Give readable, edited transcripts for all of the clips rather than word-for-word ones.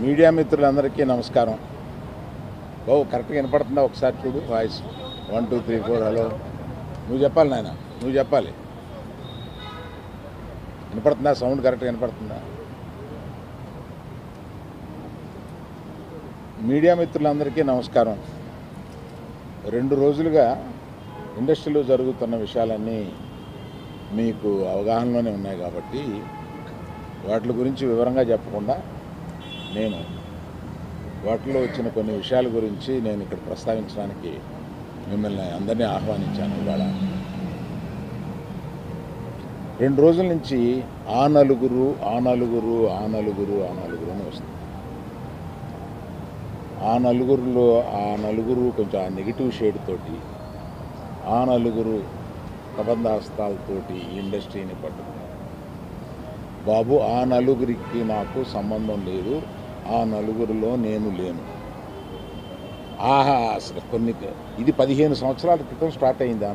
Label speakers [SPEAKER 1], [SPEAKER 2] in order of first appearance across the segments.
[SPEAKER 1] Media మిత్రులందరికీ నమస్కారం. బాబు కరెక్ట్గా వినపడుతుందా? ఒకసారి చూడు వాయిస్ 1 2 3 4. హలో, నువ్వు చెప్పాలి నాయన, నువ్వు చెప్పాలి. వినపడుతుందా? సౌండ్ కరెక్ట్గా వినపడుతుందా? మీడియా మిత్రులందరికీ నమస్కారం. 2 రోజులుగా ఇండస్ట్రీలో జరుగుతున్న విషయాలన్నీ మీకు అవగాహనలోనే ఉన్నాయి కాబట్టి వాటి గురించి వివరంగా చెప్పకుండా నేను వాటిలో వచ్చిన కొన్ని విషయాల గురించి నేను ఇక్కడ ప్రస్తావించడానికి మిమ్మల్ని అందరినీ ఆహ్వానించాను. ఇవాళ 2 రోజుల నుంచి ఆ నలుగురు అని వస్తుంది. ఆ నలుగురు కొంచెం ఆ నెగిటివ్ షేడ్ తోటి, ఆ నలుగురు ప్రబంధాస్తాలతోటి ఈ ఇండస్ట్రీని పట్టుకున్నారు. బాబు, ఆ నలుగురికి నాకు సంబంధం లేదు, ఆ నలుగురిలో నేను లేను. అసలు ఇది 15 సంవత్సరాల క్రితం స్టార్ట్ అయింది. ఆ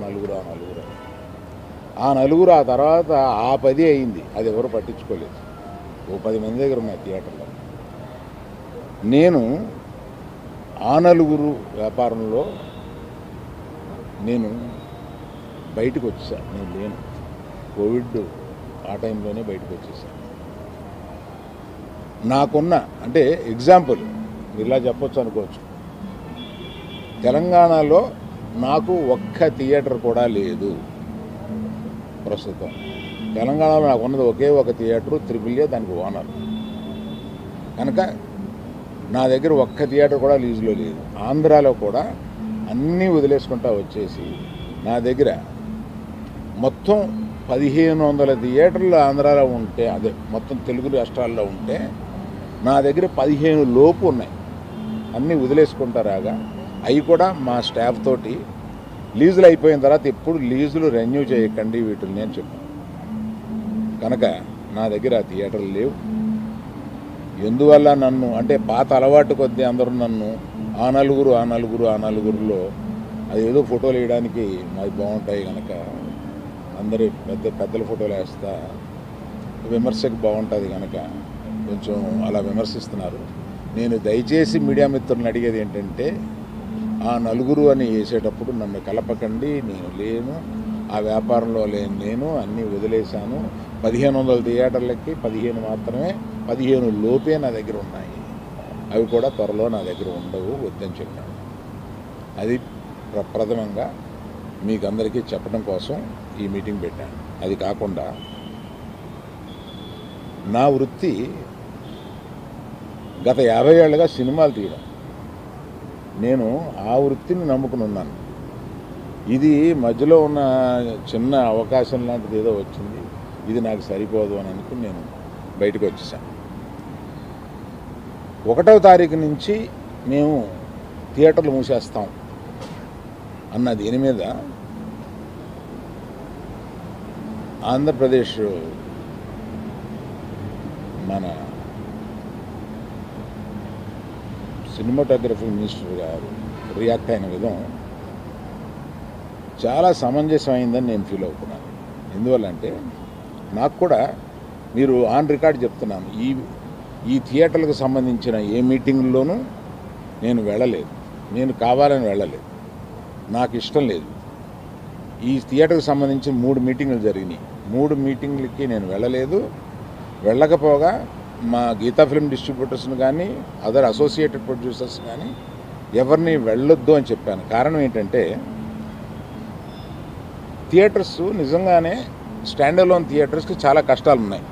[SPEAKER 1] నలుగురు ఆ తర్వాత ఆ 10 అయింది. అది ఎవరు పట్టించుకోలేదు. ఓ 10 మంది దగ్గర ఉన్నాయి థియేటర్లో. నేను ఆ నలుగురు వ్యాపారంలో నేను బయటకు వచ్చేసాను. నేను లేను. కోవిడ్ ఆ టైంలోనే బయటకు వచ్చేసాను. నాకున్న అంటే ఎగ్జాంపుల్ మీరు ఇలా చెప్పొచ్చు అనుకోవచ్చు. తెలంగాణలో నాకు ఒక్క థియేటర్ కూడా లేదు ప్రస్తుతం. తెలంగాణలో నాకు ఉన్నది ఒకే ఒక థియేటరు, AAA, దానికి ఓనర్. కనుక నా దగ్గర ఒక్క థియేటర్ కూడా లీజులో లేదు. ఆంధ్రాలో కూడా అన్నీ వదిలేసుకుంటా వచ్చేసి నా దగ్గర మొత్తం 1500 థియేటర్లు ఆంధ్రాలో ఉంటే, అదే మొత్తం తెలుగు రాష్ట్రాల్లో ఉంటే నా దగ్గర 15 లోపు ఉన్నాయి. అన్నీ వదిలేసుకుంటారాగా అవి కూడా మా స్టాఫ్ తోటి లీజులు అయిపోయిన తర్వాత ఎప్పుడు లీజులు రెన్యూ చేయకండి వీటిని నేను చెప్పాను. కనుక నా దగ్గర ఆ థియేటర్లు లేవు. ఎందువల్ల నన్ను అంటే పాత అలవాటు కొద్దీ అందరూ నన్ను ఆ నలుగురులో అది ఏదో ఫోటోలు వేయడానికి మాది బాగుంటాయి కనుక అందరి పెద్దల ఫోటోలు వేస్తా, విమర్శకు బాగుంటుంది కనుక కొంచెం అలా విమర్శిస్తున్నారు. నేను దయచేసి మీడియా మిత్రులను అడిగేది ఏంటంటే, ఆ నలుగురు అని వేసేటప్పుడు నన్ను కలపకండి. నేను లేను, ఆ వ్యాపారంలో లేను. నేను అన్నీ వదిలేశాను. 1500 థియేటర్లకి 15 మాత్రమే, 15 లోపే నా దగ్గర ఉన్నాయి. అవి కూడా త్వరలో నా దగ్గర ఉండవు, వద్దని చెప్పాను. అది ప్రథమంగా మీకు అందరికీ చెప్పడం కోసం ఈ మీటింగ్ పెట్టాను. అది కాకుండా నా వృత్తి గత 50 ఏళ్ళుగా సినిమాలు తీయడం. నేను ఆ వృత్తిని నమ్ముకుని ఉన్నాను. ఇది మధ్యలో ఉన్న చిన్న అవకాశం లాంటిది ఏదో వచ్చింది, ఇది నాకు సరిపోదు అని అనుకుని నేను బయటకు వచ్చేసాను. 1వ తారీఖు నుంచి మేము థియేటర్లు మూసేస్తాం అన్న దీని మీద ఆంధ్రప్రదేశ్ మన సినిమాటోగ్రఫీ మినిస్టర్ గారు రియాక్ట్ అయిన విధం చాలా సమంజసమైందని నేను ఫీల్ అవుతున్నాను. ఎందువల్లంటే నాకు కూడా మీరు ఆన్ రికార్డ్ చెప్తున్నాను, ఈ థియేటర్లకు సంబంధించిన ఏ మీటింగ్లోనూ నేను వెళ్ళలేదు. నేను కావాలని వెళ్ళలేదు, నాకు ఇష్టం లేదు. ఈ థియేటర్కి సంబంధించి 3 మీటింగులు జరిగినాయి. 3 మీటింగ్లకి నేను వెళ్ళలేదు. వెళ్ళకపోగా మా గీతా ఫిల్మ్ డిస్ట్రిబ్యూటర్స్ని కానీ అదర్ అసోసియేటెడ్ ప్రొడ్యూసర్స్ కానీ ఎవరిని వెళ్ళొద్దు అని చెప్పాను. కారణం ఏంటంటే, థియేటర్స్ నిజంగానే స్టాండ్ అలోన్ థియేటర్స్కి చాలా కష్టాలు ఉన్నాయి.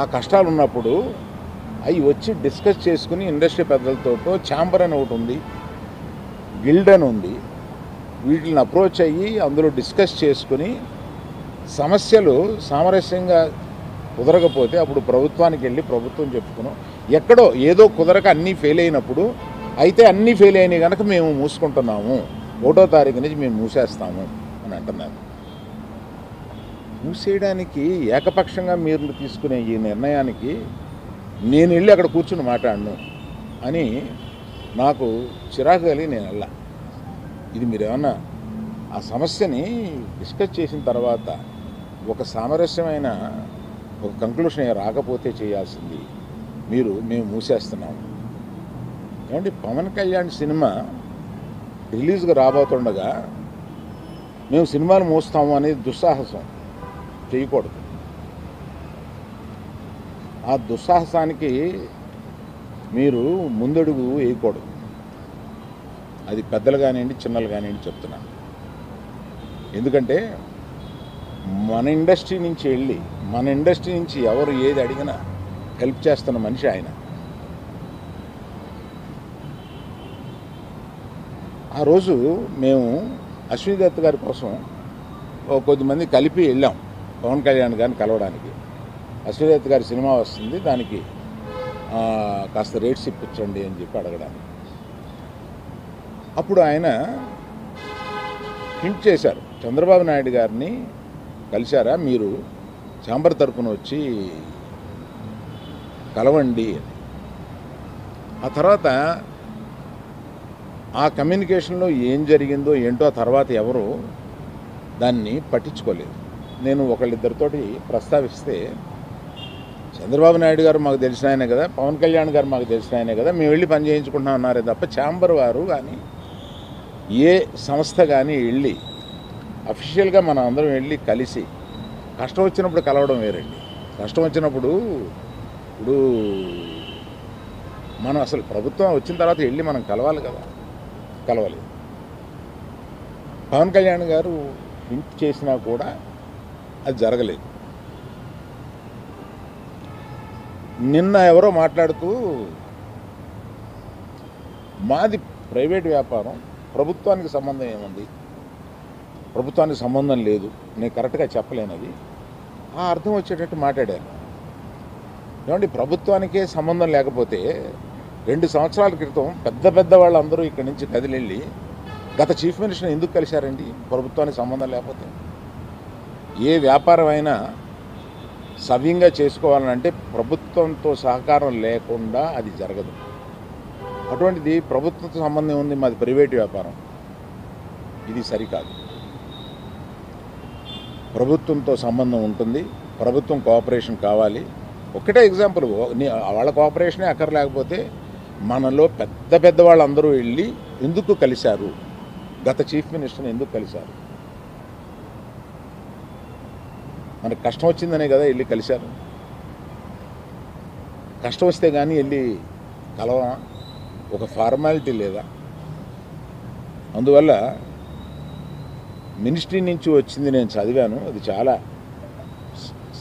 [SPEAKER 1] ఆ కష్టాలు ఉన్నప్పుడు అవి వచ్చి డిస్కస్ చేసుకుని ఇండస్ట్రీ పెద్దలతో ఛాంబర్ అని ఒకటి ఉంది, గిల్డ్ అని ఉంది, వీటిని అప్రోచ్ అయ్యి అందులో డిస్కస్ చేసుకుని సమస్యలు సామరస్యంగా కుదరకపోతే అప్పుడు ప్రభుత్వానికి వెళ్ళి ప్రభుత్వం చెప్పుకున్నాం. ఎక్కడో ఏదో కుదరక అన్నీ ఫెయిల్ అయినప్పుడు అయితే అన్నీ ఫెయిల్ అయినాయి కనుక మేము మూసుకుంటున్నాము, 1వ తారీఖు నుంచి మేము మూసేస్తాము అని అంటున్నారు. మూసేయడానికి ఏకపక్షంగా మీరు తీసుకునే ఈ నిర్ణయానికి నేను వెళ్ళి అక్కడ కూర్చుని మాట్లాడను అని నాకు చిరాకు కలిగి నేను వెళ్ళా. ఇది మీరు ఏమన్నా ఆ సమస్యని డిస్కస్ చేసిన తర్వాత ఒక సామరస్యమైన ఒక కంక్లూషన్ రాకపోతే చేయాల్సింది మేము మూసేస్తున్నాం. ఏమంటే పవన్ కళ్యాణ్ సినిమా రిలీజ్గా రాబోతుండగా మేము సినిమాలు మూస్తాము అనేది దుస్సాహసం చేయకూడదు. ఆ దుస్సాహసానికి మీరు ముందడుగు వేయకూడదు. అది పెద్దలు కానివ్వండి, చిన్నలు కానివ్వండి చెప్తున్నాను. ఎందుకంటే మన ఇండస్ట్రీ నుంచి ఎవరు ఏది అడిగినా హెల్ప్ చేస్తున్న మనిషి ఆయన. ఆ రోజు మేము అశ్విని దత్ గారి కోసం కొద్దిమంది కలిపి వెళ్ళాం పవన్ కళ్యాణ్ గారిని కలవడానికి. అశ్విని దత్ గారి సినిమా వస్తుంది, దానికి కాస్త రేట్స్ ఇప్పించండి అని చెప్పి అడగడానికి. అప్పుడు ఆయన హింట్ చేశారు, చంద్రబాబు నాయుడు గారిని కలిశారా మీరు, ఛాంబర్ తరపున వచ్చి కలవండి అని. ఆ తర్వాత ఆ కమ్యూనికేషన్లో ఏం జరిగిందో ఏంటో ఆ తర్వాత ఎవరు దాన్ని పట్టించుకోలేదు. నేను ఒకళ్ళిద్దరితోటి ప్రస్తావిస్తే, చంద్రబాబు నాయుడు గారు మాకు తెలిసిన ఆయనే కదా, పవన్ కళ్యాణ్ గారు మాకు తెలిసిన ఆయనే కదా, మేము వెళ్ళి పని చేయించుకుంటున్నాం అన్నారే తప్ప ఛాంబర్ వారు కానీ ఏ సంస్థ కానీ వెళ్ళి అఫీషియల్గా మనం అందరం వెళ్ళి కలిసి కష్టం వచ్చినప్పుడు కలవడం వేరండి. కష్టం వచ్చినప్పుడు ఇప్పుడు మనం అసలు ప్రభుత్వం వచ్చిన తర్వాత వెళ్ళి మనం కలవాలి కదా, కలవలేదు. పవన్ కళ్యాణ్ గారు హింట్ చేసినా కూడా అది జరగలేదు. నిన్న ఎవరో మాట్లాడుతూ మాది ప్రైవేట్ వ్యాపారం, ప్రభుత్వానికి సంబంధం ఏముంది, ప్రభుత్వానికి సంబంధం లేదు, నేను కరెక్ట్గా చెప్పలేనది ఆ అర్థం వచ్చేటట్టు మాట్లాడాను. ఏమండి, ప్రభుత్వానికే సంబంధం లేకపోతే 2 సంవత్సరాల క్రితం పెద్ద వాళ్ళందరూ ఇక్కడి నుంచి కదిలెళ్ళి గత చీఫ్ మినిస్టర్ని ఎందుకు కలిశారండి? ప్రభుత్వానికి సంబంధం లేకపోతే. ఏ వ్యాపారం అయినా సవ్యంగా చేసుకోవాలంటే ప్రభుత్వంతో సహకారం లేకుండా అది జరగదు. అటువంటిది ప్రభుత్వంతో సంబంధం ఉంది, మాది ప్రైవేట్ వ్యాపారం, ఇది సరికాదు. ప్రభుత్వంతో సంబంధం ఉంటుంది, ప్రభుత్వం కోఆపరేషన్ కావాలి. ఒకటే ఎగ్జాంపుల్, వాళ్ళ కోఆపరేషనే అక్కర్లేకపోతే మనలో పెద్ద వాళ్ళందరూ వెళ్ళి ఎందుకు కలిశారు, గత చీఫ్ మినిస్టర్ని ఎందుకు కలిశారు? మనకు కష్టం వచ్చిందనే కదా వెళ్ళి కలిశారు. కష్టం వస్తే కానీ వెళ్ళి కలవా, ఒక ఫార్మాలిటీ లేదా? అందువల్ల మినిస్ట్రీ నుంచి వచ్చింది నేను చదివాను, అది చాలా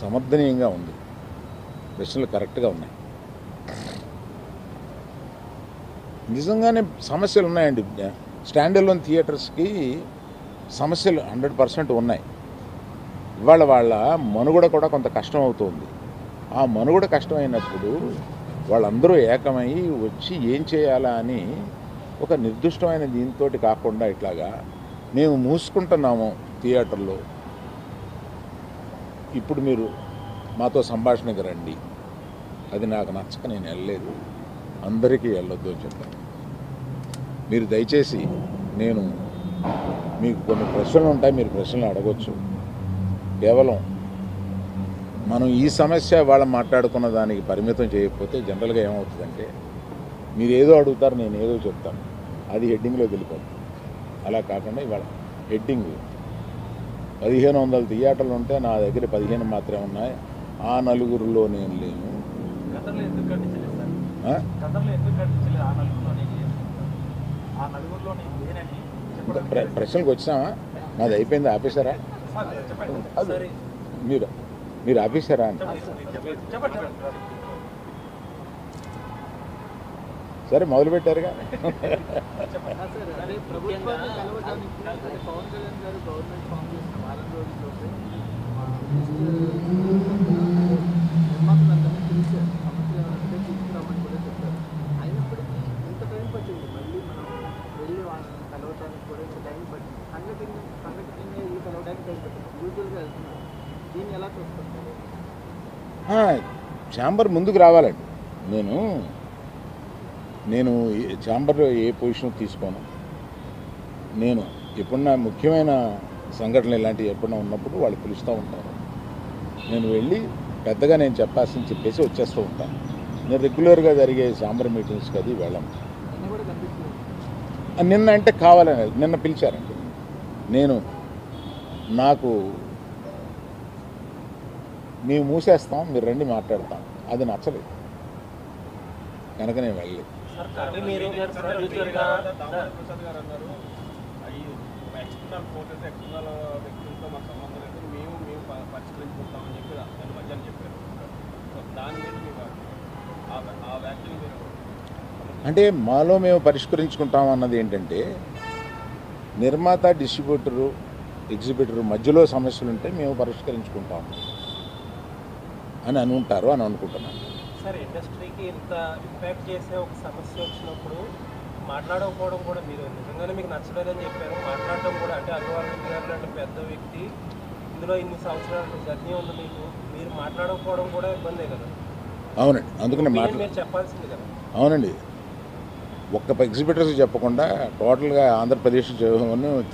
[SPEAKER 1] సమర్థనీయంగా ఉంది, ప్రశ్నలు కరెక్ట్గా ఉన్నాయి. నిజంగానే సమస్యలు ఉన్నాయండి. స్టాండ్ అలోన్ థియేటర్స్కి సమస్యలు 100% ఉన్నాయి. ఇవాళ వాళ్ళ మనుగడ కూడా కొంత కష్టం అవుతుంది. ఆ మనుగడ కష్టమైనప్పుడు వాళ్ళందరూ ఏకమై వచ్చి ఏం చేయాలా అని ఒక నిర్దిష్టమైన దీంతో కాకుండా ఇట్లాగా మేము మూసుకుంటున్నాము థియేటర్లో, ఇప్పుడు మీరు మాతో సంభాషణకు రండి, అది నాకు నచ్చక నేను వెళ్ళలేదు, అందరికీ వెళ్ళొద్దు అని చెప్పాను. మీరు దయచేసి, నేను మీకు కొన్ని ప్రశ్నలు ఉంటాయి, మీరు ప్రశ్నలు అడగొచ్చు. కేవలం మనం ఈ సమస్య వాళ్ళ మాట్లాడుకున్న దానికి పరిమితం చేయకపోతే జనరల్గా ఏమవుతుందంటే మీరు ఏదో అడుగుతారు, నేను ఏదో చెప్తాను, అది హెడ్డింగ్లో వెళ్ళిపోతుంది. అలా కాకుండా ఇవాళ హెడ్డింగ్ 1500 థియేటర్లు ఉంటే నా దగ్గర 15 మాత్రమే ఉన్నాయి, ఆ నలుగురిలో నేను లేను. ప్రశ్నలకు వచ్చినామా? నాది అయిపోయింది, ఆపేశారా? మీరు ఆపేశారా అని. సరే, మొదలుపెట్టారుగా. ఛాంబర్ ముందుకు రావాలండి. నేను ఛాంబర్లో ఏ పొజిషన్ తీసుకోను. నేను ఎప్పుడన్నా ముఖ్యమైన సంఘటనలు ఇలాంటివి ఎప్పుడన్నా ఉన్నప్పుడు వాళ్ళు పిలుస్తూ ఉంటారు, నేను వెళ్ళి పెద్దగా నేను చెప్పాల్సింది చెప్పేసి వచ్చేస్తూ ఉంటాను. నేను రెగ్యులర్గా జరిగే సాంబర్ మీటింగ్స్కి అది వెళ్ళను. నిన్న అంటే కావాలని నిన్న పిలిచారండి. నేను నాకు మేము మూసేస్తాం, మీరు రండి మాట్లాడతాం, అది నచ్చలేదు కనుక నేను వెళ్ళలేదు. అంటే మాలో మేము పరిష్కరించుకుంటాం అన్నది ఏంటంటే, నిర్మాత, డిస్ట్రిబ్యూటరు, ఎగ్జిబిటరు మధ్యలో సమస్యలు ఉంటే మేము పరిష్కరించుకుంటాం అని అనుకుంటారు అని అనుకుంటున్నాను.
[SPEAKER 2] సార్, ఇండస్ట్రీకి ఇంత ఇంపాక్ట్ చేసే ఒక సమస్య వచ్చినప్పుడు మాట్లాడకపోవడం కూడా, మీరు నిజంగానే మీకు నచ్చలేదని చెప్పారు, మాట్లాడడం కూడా, అంటే అల్లు అరవింద్ గారు లాంటి పెద్ద వ్యక్తి, ఇందులో ఇన్ని సంవత్సరాలు జర్నీ ఉంది మీకు, మీరు మాట్లాడకపోవడం కూడా ఇబ్బందే కదా.
[SPEAKER 1] అవునండి, అందుకనే
[SPEAKER 2] మీరు చెప్పాల్సింది కదా.
[SPEAKER 1] అవునండి, ఒక్క ఎగ్జిబిటర్స్ చెప్పకుండా టోటల్గా ఆంధ్రప్రదేశ్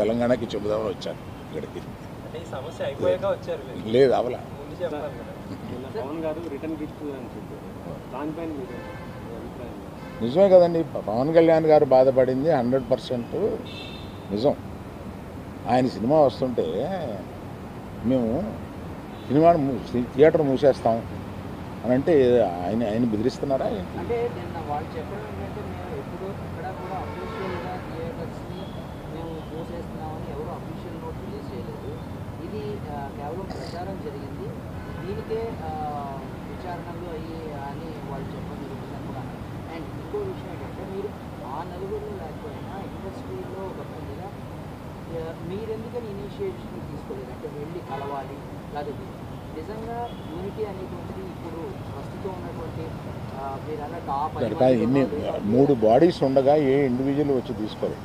[SPEAKER 1] తెలంగాణకి చెబుదామని వచ్చాను ఇక్కడికి.
[SPEAKER 2] అంటే ఈ సమస్య అయిపోయాక వచ్చారు?
[SPEAKER 1] లేదు, అవలా.
[SPEAKER 2] ముందు చెప్పాలి కదా.
[SPEAKER 3] పవన్ గారు రిటర్న్ గిఫ్ట్ అని చెప్పారు, దానిపైన
[SPEAKER 1] నిజమే కదండి. పవన్ కళ్యాణ్ గారు బాధపడింది 100% నిజం. ఆయన సినిమా వస్తుంటే మేము థియేటర్ మూసేస్తాం అని అంటే ఆయన బెదిరిస్తున్నారా ఏంటి?
[SPEAKER 4] అంటే నిన్న వాళ్ళు చెప్పడం ఏంటంటే, మేము ఎప్పుడు ఇక్కడ కూడా అఫీషియల్గా థియేటర్స్ని మేము మూసేస్తున్నామని ఎవరు అఫీషియల్ నోట్ రిలీజ్ చేయలేదు. ఇది కేవలం ప్రచారం జరిగింది, దీనికే విచారణలు అయ్యి అని వాళ్ళు చెప్పడం జరుగుతుందని కూడా. అండ్ ఇంకో విషయం ఏంటంటే, మీరు ఆ నలుగురిలో లేకపోయినా ఇండస్ట్రీలో ఒక పెద్దగా మీరెందుకని ఇనిషియేషన్ తీసుకోలేదు? అంటే వెళ్ళి కలవాలి, కాదు నిజంగా యూనిటీ అనేటువంటిది ఇప్పుడు ప్రస్తుతం ఉన్నటువంటి మీరు అన్నట్టు
[SPEAKER 1] ఎన్ని 3 బాడీస్ ఉండగా ఏ ఇండివిజువల్ వచ్చి తీసుకోవాలి,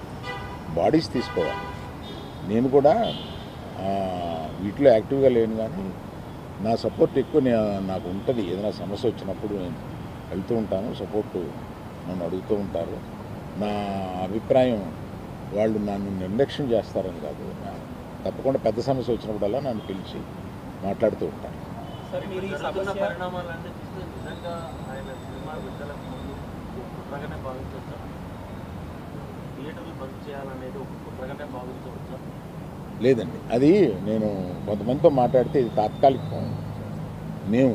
[SPEAKER 1] బాడీస్ తీసుకోవాలి. నేను కూడా వీటిలో యాక్టివ్గా లేను, కానీ నా సపోర్ట్ ఎక్కువ నాకు ఉంటుంది. ఏదైనా సమస్య వచ్చినప్పుడు నేను వెళ్తూ ఉంటాను, సపోర్టు నన్ను అడుగుతూ ఉంటారు. నా అభిప్రాయం వాళ్ళు నన్ను నిర్లక్ష్యం చేస్తారని కాదు, తప్పకుండా పెద్ద సమస్య వచ్చినప్పుడల్లా నన్ను పిలిచి మాట్లాడుతూ ఉంటాను.
[SPEAKER 3] పరిణామాలన్నీ చూస్తే నిజంగా ఆయన సినిమా విడుదలకు ముందు కుట్రగానే భావించవచ్చా? థియేటర్లు బంద్ చేయాలనేది ఒక కుట్రగానే భావించవచ్చా?
[SPEAKER 1] లేదండి, అది నేను కొంతమందితో మాట్లాడితే ఇది తాత్కాలికం, మేము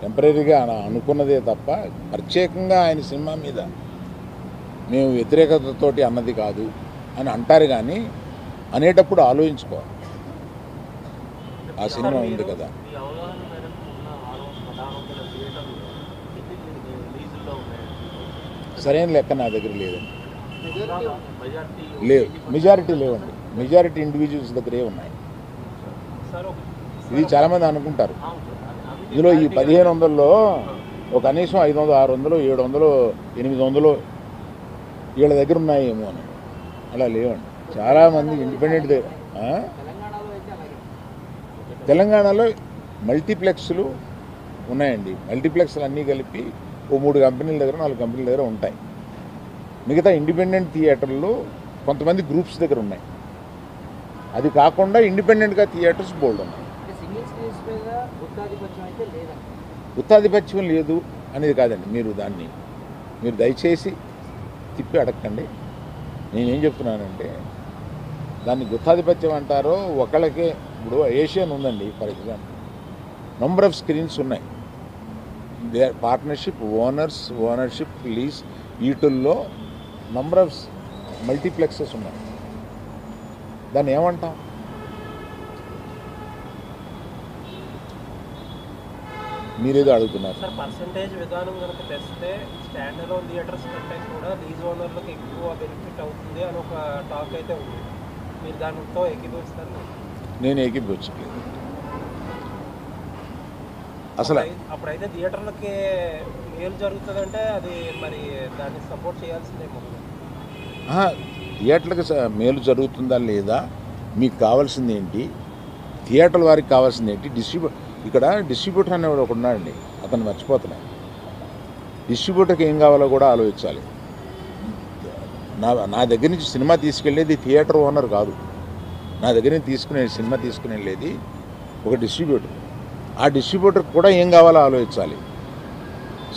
[SPEAKER 1] టెంపరీగా అనుకున్నదే తప్ప ప్రత్యేకంగా ఆయన సినిమా మీద మేము వ్యతిరేకతతోటి అన్నది కాదు అని అంటారు. కానీ అనేటప్పుడు ఆలోచించుకోవాలి, ఆ సినిమా ఉంది కదా. సరైన లెక్క నా దగ్గర లేదండి. లేవు, మెజారిటీ లేవండి. మెజారిటీ ఇండివిజువల్స్ దగ్గరే ఉన్నాయి. ఇది చాలామంది అనుకుంటారు, ఇందులో ఈ 1500లో ఒక కనీసం 500, 600, 700, 800 వీళ్ళ దగ్గర ఉన్నాయేమో అని. అలా లేవండి. చాలామంది ఇండిపెండెంట్ తెలంగాణలో మల్టీప్లెక్స్లు ఉన్నాయండి. మల్టీప్లెక్స్లు అన్నీ కలిపి ఓ 3 కంపెనీల దగ్గర, 4 కంపెనీల దగ్గర ఉంటాయి. మిగతా ఇండిపెండెంట్ థియేటర్లు కొంతమంది గ్రూప్స్ దగ్గర ఉన్నాయి. అది కాకుండా ఇండిపెండెంట్గా థియేటర్స్ బోల్డ్ ఉన్నాయి. గుత్తాధిపత్యం లేదు అనేది కాదండి. మీరు దయచేసి తిప్పి అడగండి. నేనేం చెప్తున్నానంటే, దాన్ని గుత్తాధిపత్యం అంటారో ఒకళ్ళకే. ఇప్పుడు ఏషియన్ ఉందండి for example, number of screens ఉన్నాయి, పార్ట్నర్షిప్, ఓనర్షిప్, లీజ్, వీటిల్లో నంబర్ ఆఫ్ మల్టీప్లెక్సెస్ ఉన్నాయి. దాన్ని ఏమంటాం? మీరేదో అడుగుతున్నారు
[SPEAKER 2] సార్. పర్సంటేజ్ విధానం కనుక తెస్తే స్టాండ్ అలోన్ థియేటర్స్ కంటే కూడా లీజ్ ఓనర్లకు ఎక్కువ బెనిఫిట్ అవుతుంది అని ఒక టాక్ అయితే ఉంది. మీరు దానితో ఏకీభవిస్తారు?
[SPEAKER 1] నేను ఏకీభవించట్లేదు అసలు.
[SPEAKER 2] అప్పుడైతే థియేటర్లకి మేలు జరుగుతుందంటే అది మరి దాన్ని సపోర్ట్ చేయాల్సిందేమో.
[SPEAKER 1] థియేటర్లకు మేలు జరుగుతుందా లేదా, మీకు కావాల్సింది ఏంటి, థియేటర్ల వారికి కావాల్సింది ఏంటి, ఇక్కడ డిస్ట్రిబ్యూటర్ అనేవాడు ఒకడు ఉన్నాడండి, అతను మర్చిపోతున్నాను. డిస్ట్రిబ్యూటర్కి ఏం కావాలో కూడా ఆలోచించాలి. నా దగ్గర నుంచి సినిమా తీసుకెళ్ళేది థియేటర్ ఓనర్ కాదు, నా దగ్గర నుంచి సినిమా తీసుకుని వెళ్ళేది ఒక డిస్ట్రిబ్యూటర్. ఆ డిస్ట్రిబ్యూటర్కి కూడా ఏం కావాలో ఆలోచించాలి.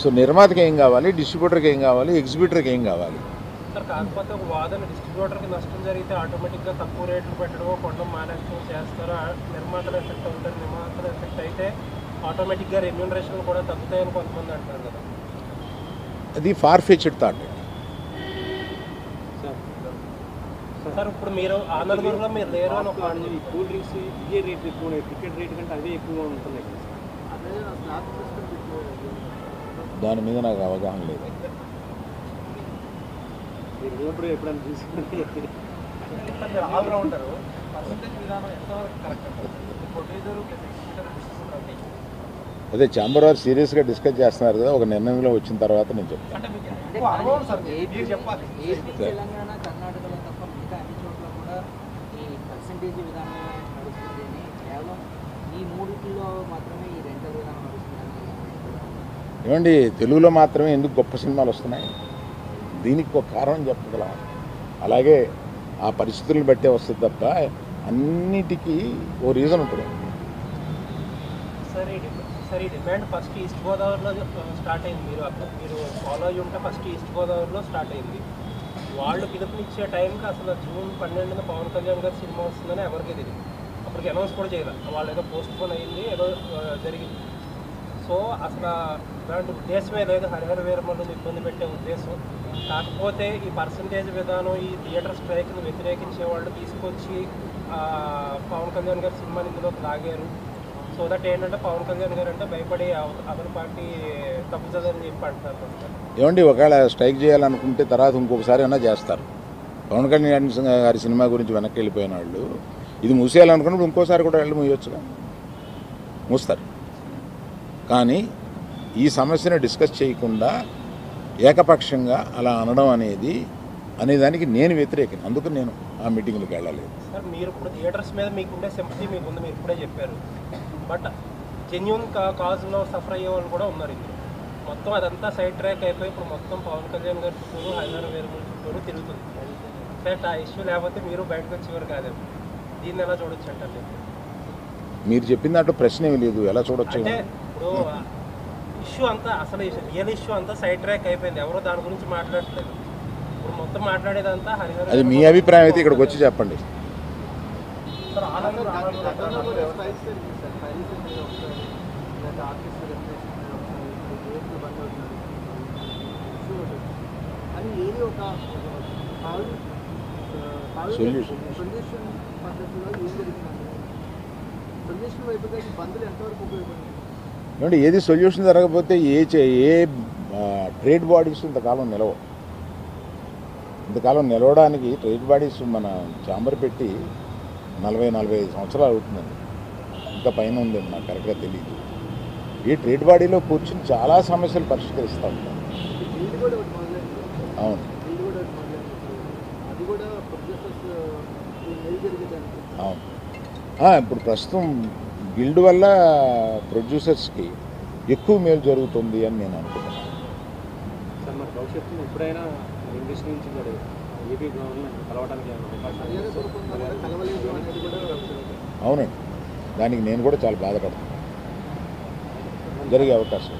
[SPEAKER 1] సో నిర్మాతకి ఏం కావాలి, డిస్ట్రిబ్యూటర్కి ఏం కావాలి, ఎగ్జిబ్యూటర్కి ఏం కావాలి?
[SPEAKER 2] సార్ కాకపోతే ఒక వాదన డిస్ట్రిబ్యూటర్కి నష్టం జరిగితే ఆటోమేటిక్గా తక్కువ రేట్లు పెట్టడం కొనడం మానేయడం చేస్తారు. నిర్మాతలు ఎఫెక్ట్ అవుతారు. నిర్మాతలు ఎఫెక్ట్ అయితే ఆటోమేటిక్గా రెమ్యూనరేషన్ కూడా తగ్గుతాయని కొంతమంది అంటారు కదా.
[SPEAKER 1] అది ఫార్ ఫెచ్డ్ థాట్.
[SPEAKER 2] సార్ ఇప్పుడు మీరు ఆ నలుగురులో మీరు లేరు అని ఒక
[SPEAKER 3] ఈ కూల్ డ్రింక్స్ ఇదే రేట్ ఎక్కువ ఉన్నాయి, టికెట్ రేట్ కంటే అదే ఎక్కువగా ఉంటున్నాయి కదా సార్.
[SPEAKER 1] దాని మీద నాకు అవగాహన లేదు.
[SPEAKER 3] మీరు ఉన్నప్పుడు ఎప్పుడైనా చూసుకుంటే
[SPEAKER 2] ఆల్రౌండర్ పర్సంటేజ్ విధానం ఎంతవరకు కరెక్ట్ ప్రొడ్యూసర్
[SPEAKER 1] అదే ఛాంబర్ వారు సీరియస్గా డిస్కస్ చేస్తున్నారు కదా, ఒక నిర్ణయంలో వచ్చిన తర్వాత నేను చెప్తాను.
[SPEAKER 2] అంటే మీకు
[SPEAKER 4] అంటే
[SPEAKER 2] ఎక్కువ అనుభవం సార్ మీరు చెప్పాలి.
[SPEAKER 4] ఏపీ, తెలంగాణ, కర్ణాటకలో తప్ప మిగతా అన్ని చోట్ల కూడా ఈ పర్సంటేజ్ విధానం నడుస్తుంది అని, కేవలం ఈ మూడిట్లో మాత్రమే ఈ రెంటల్ విధానం నడుస్తుందని.
[SPEAKER 1] ఏమండి, తెలుగులో మాత్రమే ఎందుకు గొప్ప సినిమాలు వస్తున్నాయి? దీనికి ఒక కారణం చెప్పగలం. అలాగే ఆ పరిస్థితులను బట్టే వస్తుంది తప్ప అన్నిటికీ ఓ రీజన్ ఉంటుంది.
[SPEAKER 2] సరే ఈ డిమాండ్ ఫస్ట్ ఈస్ట్ గోదావరిలో స్టార్ట్ అయింది. మీరు ఫాలో అయ్యి ఉంటే ఫస్ట్ ఈస్ట్ గోదావరిలో స్టార్ట్ అయింది. వాళ్ళు పిలుపునిచ్చే టైంకి అసలు జూన్ 12న పవన్ కళ్యాణ్ గారి సినిమా వస్తుందని ఎవరికీ తెలియదు. అప్పటికి అనౌన్స్ కూడా చేయలేదు. వాళ్ళు ఏదో పోస్ట్ పోన్ అయ్యింది, ఏదో జరిగింది. సో అసలు ఇలాంటి ఉద్దేశమే లేదు హరిహర వీరమల్లుని ఇబ్బంది పెట్టే ఉద్దేశం. కాకపోతే ఈ పర్సంటేజ్ విధానం, ఈ థియేటర్ స్ట్రైక్ను వ్యతిరేకించే వాళ్ళు తీసుకొచ్చి పవన్ కళ్యాణ్ గారి సినిమాని ఇందులోకి లాగారు. సో దట్ ఏంటంటే పవన్ కళ్యాణ్ గారు అంటే భయపడి అదర్ పార్టీ తప్పుతుందని చెప్పి అంటారు.
[SPEAKER 1] ఏమండి, ఒకవేళ స్ట్రైక్ చేయాలనుకుంటే తర్వాత ఇంకొకసారి అయినా చేస్తారు. పవన్ కళ్యాణ్ గారి సినిమా గురించి వెనక్కి వెళ్ళిపోయిన వాళ్ళు ఇది మూసేయాలనుకున్నప్పుడు ఇంకోసారి కూడా వెళ్ళి మూయొచ్చుగా, మూస్తారు. కానీ ఈ సమస్యను డిస్కస్ చేయకుండా ఏకపక్షంగా అలా అనడం అనేదానికి నేను వ్యతిరేకం. అందుకు నేను ఆ మీటింగ్లకు వెళ్ళలేదు.
[SPEAKER 2] సార్ మీరు ఇప్పుడు థియేటర్స్ మీద మీకుండే సింపతి మీకుంది, మీరు ఇప్పుడే చెప్పారు. బట్ జెన్యున్ కాజ్లో సఫర్ అయ్యే వాళ్ళు కూడా ఉన్నారు ఇందులో. మొత్తం అదంతా సైడ్ ట్రాక్ అయిపోయి ఇప్పుడు మొత్తం పవన్ కళ్యాణ్ గారి చుట్టూరు, హరిహర వీరమల్లు చుట్టూరు తిరుగుతుంది. ఇన్ఫాక్ట్ ఆ ఇష్యూ లేకపోతే మీరు బయటకు వచ్చేవారు కాదేమో. దీన్ని ఎలా చూడొచ్చు అంటే
[SPEAKER 1] మీరు చెప్పిన దాంట్లో ప్రశ్న ఏమీ లేదు, ఎలా చూడొచ్చు?
[SPEAKER 2] అంటే ఇప్పుడు ఇష్యూ అంతా అసలు రియల్ ఇష్యూ అంతా సైడ్ ట్రాక్ అయిపోయింది. ఎవరో దాని గురించి మాట్లాడట్లేదు. ఇప్పుడు మొత్తం మాట్లాడేదంతా హరిహర.
[SPEAKER 1] అది మీ అభిప్రాయం అయితే ఇక్కడికి వచ్చి చెప్పండి.
[SPEAKER 2] సార్ ఆనంద్
[SPEAKER 1] సొల్యూషన్ ఏమంటే ఏది సొల్యూషన్ జరగకపోతే ఏ ట్రేడ్ బాడీస్ ఇంతకాలం నిలవవు. ఇంతకాలం నిలవడానికి ట్రేడ్ బాడీస్ మన ఛాంబర్ పెట్టి 40-45 సంవత్సరాలు అవుతుందండి. ఇంకా పైన ఉందండి, నాకు కరెక్ట్గా తెలియదు. ఈ ట్రేడ్ బాడీలో కూర్చుని చాలా సమస్యలు పరిష్కరిస్తూ ఉంటాం. అవును అవును. ఇప్పుడు ప్రస్తుతం గిల్డ్ వల్ల ప్రొడ్యూసర్స్కి ఎక్కువ మేలు జరుగుతుంది అని నేను అనుకుంటున్నాను.
[SPEAKER 3] సార్ మరి భవిష్యత్తులో ఎప్పుడైనా ఇండస్ట్రీ నుంచి మరి ఏపీ గవర్నమెంట్ కలవడానికి
[SPEAKER 1] అవునండి, దానికి నేను కూడా చాలా బాధపడుతున్నాను. జరిగే అవకాశం.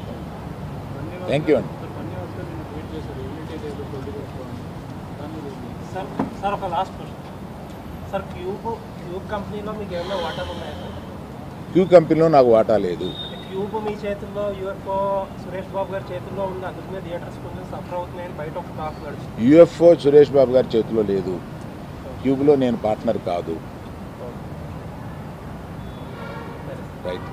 [SPEAKER 1] థ్యాంక్ యూ అండి.
[SPEAKER 2] సార్ ఒక లాస్ట్ క్వశ్చన్ సార్, క్యూబ్ కంపెనీలో మీకు ఏమైనా వాటాలు ఉన్నాయా సార్?
[SPEAKER 1] క్యూ కంపెనీలో నాకు వాటా లేదు.
[SPEAKER 2] క్యూబ్ మీ చేతుల్లో, యూఎఫ్ఓ సురేష్ బాబు గారి చేతుల్లో ఉంది. అందుకనే థియేటర్స్ కొంచెం సఫర్ అవుతున్నాయని బయట ఒక టాక్ నడుస్తుంది.
[SPEAKER 1] యూఎఫ్ఓ సురేష్ బాబు గారి చేతిలో లేదు. క్యూబ్లో నేను పార్ట్నర్ కాదు. రైట్.